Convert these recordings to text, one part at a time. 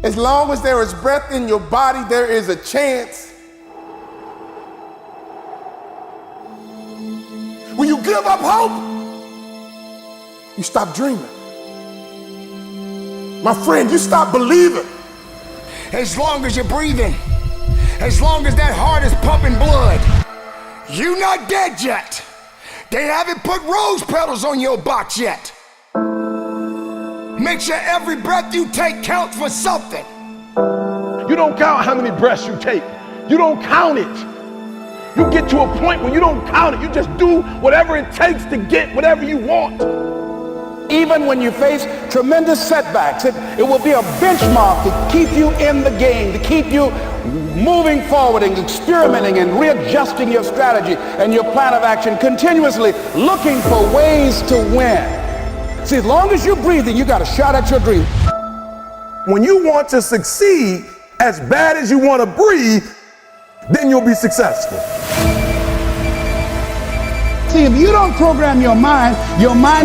As long as there is breath in your body, there is a chance. When you give up hope, you stop dreaming. My friend, you stop believing. As long as you're breathing, as long as that heart is pumping blood, you're not dead yet. They haven't put rose petals on your box yet. Make sure every breath you take counts for something. You don't count how many breaths you take. You don't count it. You get to a point where you don't count it. You just do whatever it takes to get whatever you want. Even when you face tremendous setbacks, it will be a benchmark to keep you in the game, to keep you moving forward and experimenting and readjusting your strategy and your plan of action, continuously looking for ways to win. See, as long as you're breathing, you got a shot at your dream. When you want to succeed as bad as you want to breathe, then you'll be successful. See, if you don't program your mind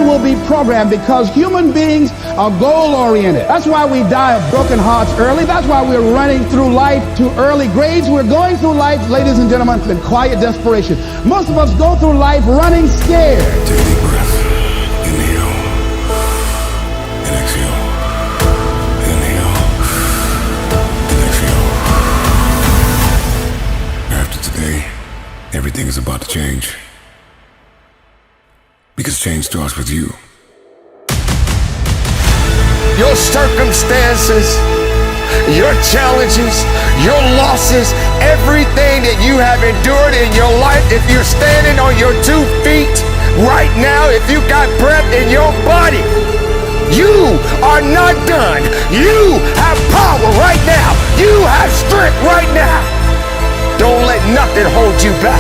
will be programmed, because human beings are goal-oriented. That's why we die of broken hearts early. That's why we're running through life to early grades. We're going through life, ladies and gentlemen, in quiet desperation. Most of us go through life running scared. Take a deep breath. Inhale. And exhale. Inhale. And exhale. After today, everything is about to change. Because change starts with you. Your circumstances, your challenges, your losses, everything that you have endured in your life, if you're standing on your 2 feet right now, if you got breath in your body, you are not done. You have power right now. You have strength right now. Don't let nothing hold you back.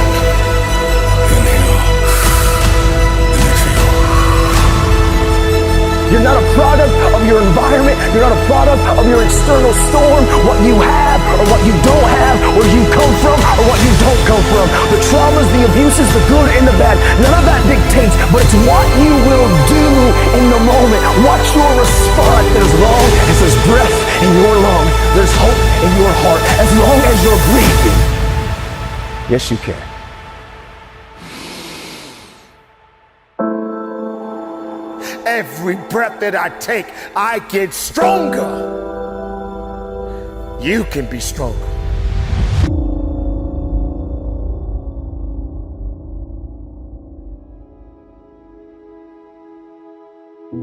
You're not a product of your environment. You're not a product of your external storm, what you have or what you don't have, where you come from or what you don't come from. The traumas, the abuses, the good and the bad, none of that dictates, but it's what you will do in the moment. What's your response? As long as there's breath in your lungs, there's hope in your heart. As long as you're breathing, yes, you can. Every breath that I take, I get stronger. You can be stronger.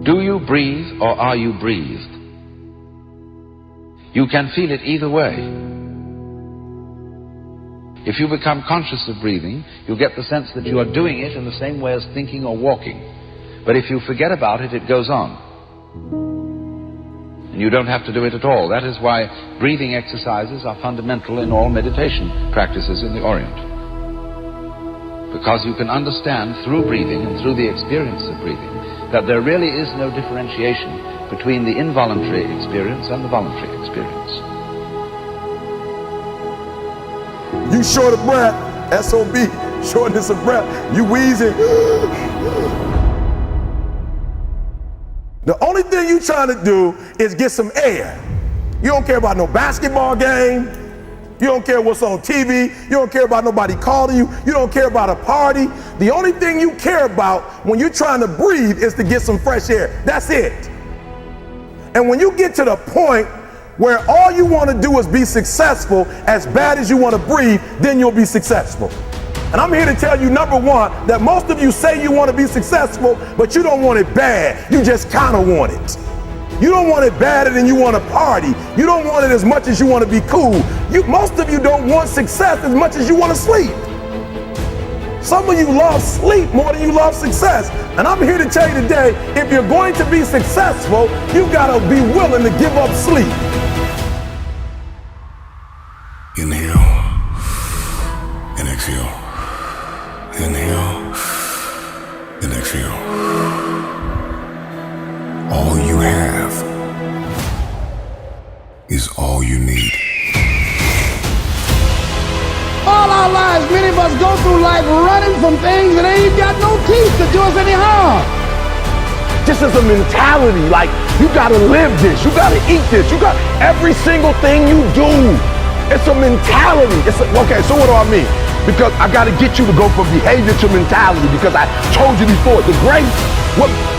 Do you breathe or are you breathed? You can feel it either way. If you become conscious of breathing, you'll get the sense that you are doing it in the same way as thinking or walking. But if you forget about it, it goes on. And you don't have to do it at all. That is why breathing exercises are fundamental in all meditation practices in the Orient. Because you can understand through breathing and through the experience of breathing that there really is no differentiation between the involuntary experience and the voluntary experience. You short of breath, SOB, shortness of breath, you wheezing. The only thing you trying to do is get some air. You don't care about no basketball game. You don't care what's on TV. You don't care about nobody calling you. You don't care about a party. The only thing you care about when you're trying to breathe is to get some fresh air. That's it. And when you get to the point where all you want to do is be successful as bad as you want to breathe, then you'll be successful. And I'm here to tell you, number one, that most of you say you want to be successful, but you don't want it bad. You just kind of want it. You don't want it badder than you want to party. You don't want it as much as you want to be cool. Most of you don't want success as much as you want to sleep. Some of you love sleep more than you love success. And I'm here to tell you today, if you're going to be successful, you got to be willing to give up sleep. Inhale and exhale. Inhale and exhale. All you have is all you need. All our lives, many of us go through life running from things that ain't got no teeth to do us any harm. Just as a mentality, like You gotta live this. You gotta eat this. You got every single thing you do. It's a mentality. Okay, so what do I mean? Because I gotta get you to go from behavior to mentality, because I told you before,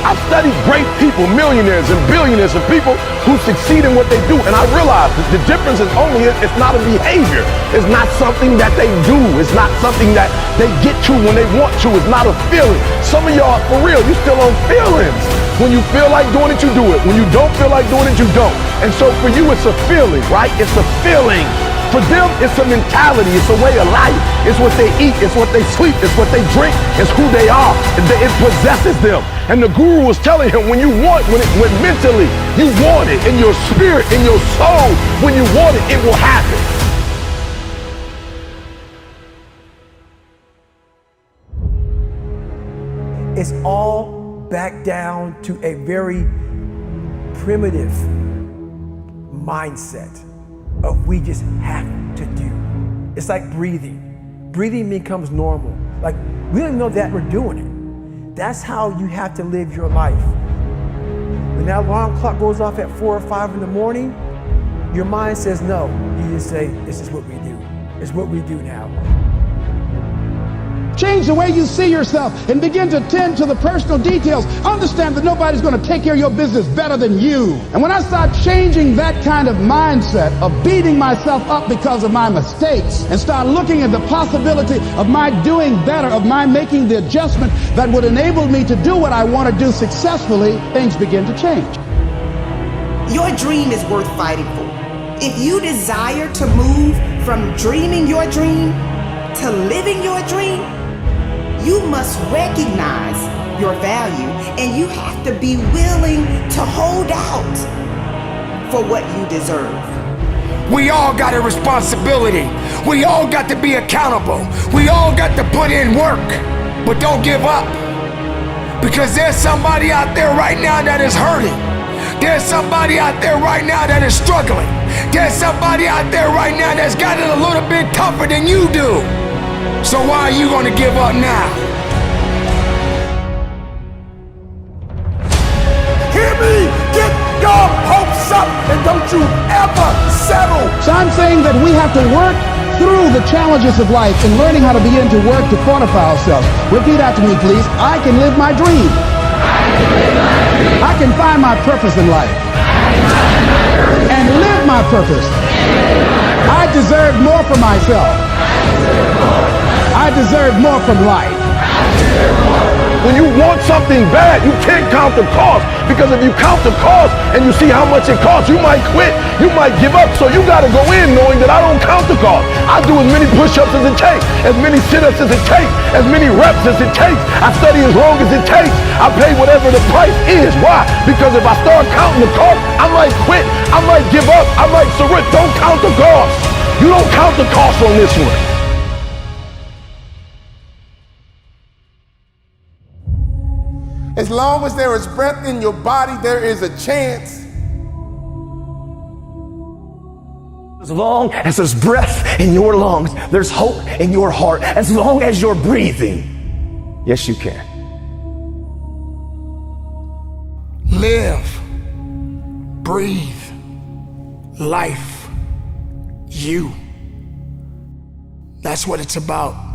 I've studied great people, millionaires and billionaires and people who succeed in what they do. And I realized that the difference is only, it's not a behavior. It's not something that they do. It's not something that they get to when they want to. It's not a feeling. Some of y'all, for real, you still on feelings. When you feel like doing it, you do it. When you don't feel like doing it, you don't. And so for you, it's a feeling, right? It's a feeling. For them, it's a mentality. It's a way of life. It's what they eat. It's what they sleep. It's what they drink. It's who they are. It possesses them. And the guru was telling him, when mentally you want it, in your spirit, in your soul, when you want it, it will happen. It's all back down to a very primitive mindset of we just have to do. It's like breathing. Breathing becomes normal. Like, we don't even know that we're doing it. That's how you have to live your life. When that alarm clock goes off at 4 or 5 in the morning, your mind says no. You just say, this is what we do. It's what we do now. Change the way you see yourself and begin to tend to the personal details. Understand that nobody's going to take care of your business better than you. And when I start changing that kind of mindset of beating myself up because of my mistakes and start looking at the possibility of my doing better, of my making the adjustment that would enable me to do what I want to do successfully, things begin to change. Your dream is worth fighting for. If you desire to move from dreaming your dream to living your dream, you must recognize your value, and you have to be willing to hold out for what you deserve. We all got a responsibility. We all got to be accountable. We all got to put in work, but don't give up. Because there's somebody out there right now that is hurting. There's somebody out there right now that is struggling. There's somebody out there right now that's got it a little bit tougher than you do. So why are you going to give up now? Hear me! Get your hopes up and don't you ever settle. So I'm saying that we have to work through the challenges of life and learning how to begin to work to fortify ourselves. Repeat after me, please. I can live my dream. I can find my purpose in life and live my purpose. I deserve more for myself. I deserve more from life. When you want something bad, you can't count the cost, because if you count the cost and you see how much it costs, you might quit, you might give up. So you got to go in knowing that I don't count the cost. I do as many push-ups as it takes, as many sit-ups as it takes, as many reps as it takes. I study as long as it takes. I pay whatever the price is. Why? Because if I start counting the cost, I might quit, I might give up, I might surrender. Don't count the cost. You don't count the cost on this one. As long as there is breath in your body, there is a chance. As long as there's breath in your lungs, there's hope in your heart. As long as you're breathing, yes, you can. Live, breathe, life, you. That's what it's about.